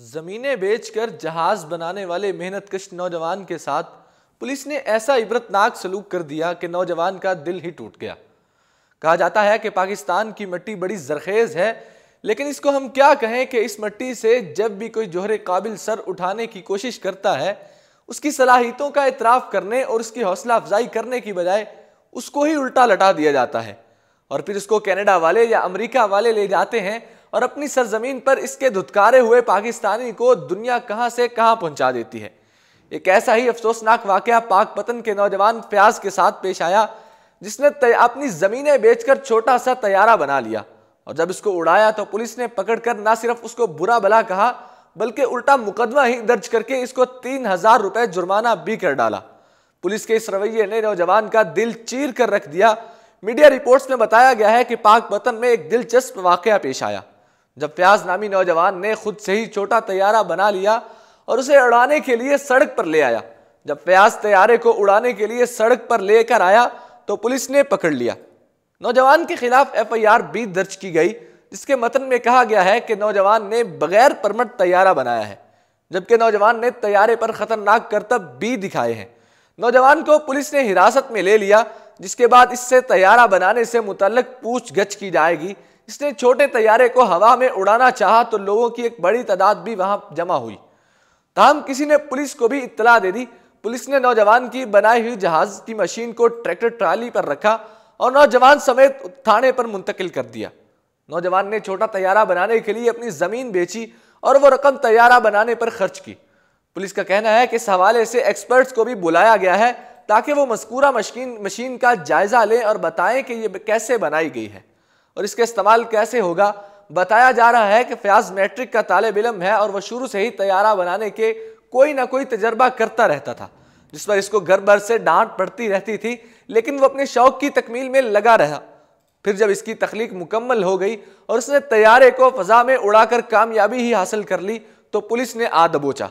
जमीनें बेचकर जहाज बनाने वाले मेहनतकश नौजवान के साथ पुलिस ने ऐसा इबरतनाक सलूक कर दिया कि नौजवान का दिल ही टूट गया। कहा जाता है कि पाकिस्तान की मिट्टी बड़ी जरखेज है, लेकिन इसको हम क्या कहें कि इस मिट्टी से जब भी कोई जोहरे काबिल सर उठाने की कोशिश करता है, उसकी सलाहियतों का इतराफ़ करने और उसकी हौसला अफजाई करने की बजाय उसको ही उल्टा लटा दिया जाता है और फिर उसको कनाडा वाले या अमेरिका वाले ले जाते हैं और अपनी सरजमीन पर इसके धुतकारे हुए पाकिस्तानी को दुनिया कहां से कहां पहुंचा देती है। एक ऐसा ही अफसोसनाक वाकया पाकपतन के नौजवान फयाज के साथ पेश आया, जिसने अपनी जमीनें बेचकर छोटा सा तैयारा बना लिया और जब इसको उड़ाया तो पुलिस ने पकड़कर ना सिर्फ उसको बुरा भला कहा, बल्कि उल्टा मुकदमा ही दर्ज करके इसको 3000 रुपए जुर्माना भी कर डाला। पुलिस के इस रवैये ने नौजवान का दिल चीर कर रख दिया। मीडिया रिपोर्ट्स में बताया गया है कि पाकपतन में एक दिलचस्प वाकया पेश आया, जब फयाज नामी नौजवान ने खुद से ही छोटा तैयारा बना लिया और उसे उड़ाने के लिए सड़क पर ले आया। जब फयाज तैयारे को उड़ाने के लिए सड़क पर लेकर आया तो पुलिस ने पकड़ लिया। नौजवान के खिलाफ FIR भी दर्ज की गई, जिसके मतन में कहा गया है कि नौजवान ने बगैर परमिट तैयारा बनाया है, जबकि नौजवान ने तैयारे पर खतरनाक करतब भी दिखाए हैं। नौजवान को पुलिस ने हिरासत में ले लिया, जिसके बाद इससे तैयारा बनाने से मुतल्लिक पूछगछ की जाएगी। इसने छोटे तैयारे को हवा में उड़ाना चाहा तो लोगों की एक बड़ी तादाद भी वहां जमा हुई। ताहम किसी ने पुलिस को भी इत्तला दे दी। पुलिस ने नौजवान की बनाई हुई जहाज की मशीन को ट्रैक्टर ट्राली पर रखा और नौजवान समेत थाने पर मुंतकिल कर दिया। नौजवान ने छोटा तैयारा बनाने के लिए अपनी जमीन बेची और वो रकम तैयारा बनाने पर खर्च की। पुलिस का कहना है कि इस हवाले से एक्सपर्ट्स को भी बुलाया गया है ताकि वो मज़कूरा मशीन का जायजा लें और बताएं कि ये कैसे बनाई गई है और इसका इस्तेमाल कैसे होगा। बताया जा रहा है कि फयाज मैट्रिक का तालिब इल्म है और वह शुरू से ही तैयारा बनाने के कोई ना कोई तजर्बा करता रहता था, जिस पर इसको घर भर से डांट पड़ती रहती थी, लेकिन वो अपने शौक की तकमील में लगा रहा। फिर जब इसकी तख्लीक मुकम्मल हो गई और उसने तैयारे को फजा में उड़ाकर कामयाबी ही हासिल कर ली तो पुलिस ने आ दबोचा।